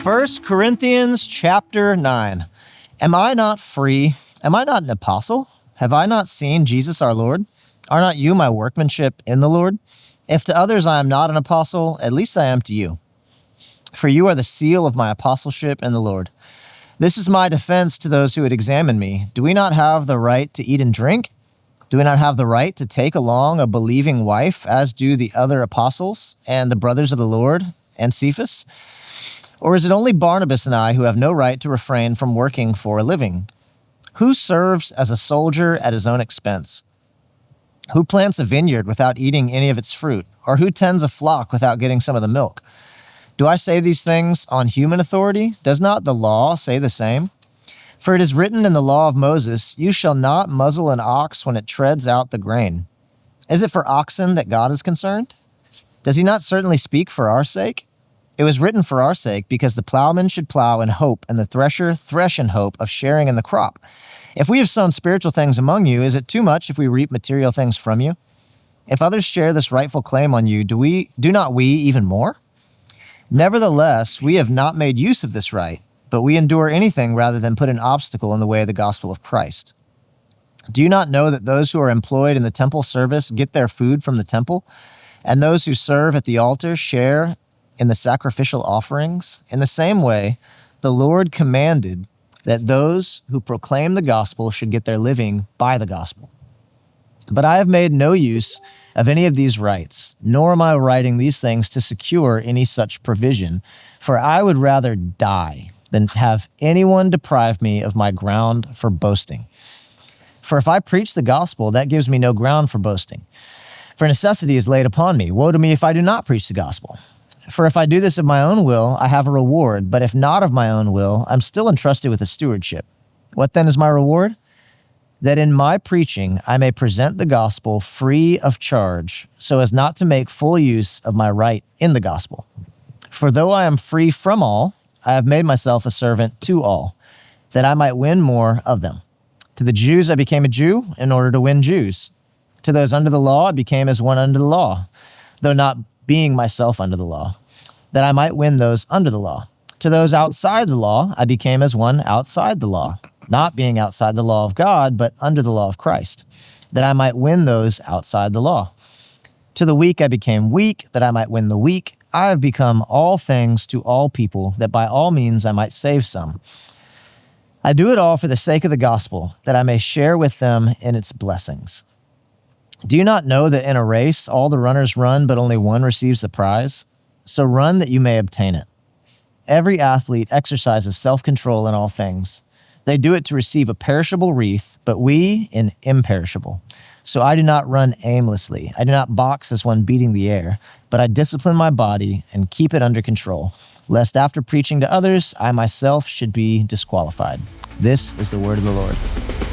1 Corinthians chapter 9. Am I not free? Am I not an apostle? Have I not seen Jesus our Lord? Are not you my workmanship in the Lord? If to others I am not an apostle, at least I am to you. For you are the seal of my apostleship in the Lord. This is my defense to those who would examine me. Do we not have the right to eat and drink? Do we not have the right to take along a believing wife, as do the other apostles and the brothers of the Lord and Cephas? Or is it only Barnabas and I who have no right to refrain from working for a living? Who serves as a soldier at his own expense? Who plants a vineyard without eating any of its fruit? Or who tends a flock without getting some of the milk? Do I say these things on human authority? Does not the law say the same? For it is written in the law of Moses, you shall not muzzle an ox when it treads out the grain. Is it for oxen that God is concerned? Does he not certainly speak for our sake? It was written for our sake, because the plowman should plow in hope, and the thresher thresh in hope of sharing in the crop. If we have sown spiritual things among you, is it too much if we reap material things from you? If others share this rightful claim on you, do not we even more? Nevertheless, we have not made use of this right, but we endure anything rather than put an obstacle in the way of the gospel of Christ. Do you not know that those who are employed in the temple service get their food from the temple, and those who serve at the altar share in the sacrificial offerings? In the same way, the Lord commanded that those who proclaim the gospel should get their living by the gospel. But I have made no use of any of these rights, nor am I writing these things to secure any such provision, for I would rather die than have anyone deprive me of my ground for boasting. For if I preach the gospel, that gives me no ground for boasting. For necessity is laid upon me. Woe to me if I do not preach the gospel. For if I do this of my own will, I have a reward, but if not of my own will, I'm still entrusted with a stewardship. What then is my reward? That in my preaching I may present the gospel free of charge, so as not to make full use of my right in the gospel. For though I am free from all, I have made myself a servant to all, that I might win more of them. To the Jews I became a Jew in order to win Jews. To those under the law I became as one under the law, though not being myself under the law, that I might win those under the law. To those outside the law I became as one outside the law, not being outside the law of God, but under the law of Christ, that I might win those outside the law. To the weak I became weak, that I might win the weak. I have become all things to all people, that by all means I might save some. I do it all for the sake of the gospel, that I may share with them in its blessings. Do you not know that in a race all the runners run, but only one receives the prize? So run that you may obtain it. Every athlete exercises self-control in all things. They do it to receive a perishable wreath, but we an imperishable. So I do not run aimlessly. I do not box as one beating the air, but I discipline my body and keep it under control, lest after preaching to others, I myself should be disqualified. This is the word of the Lord.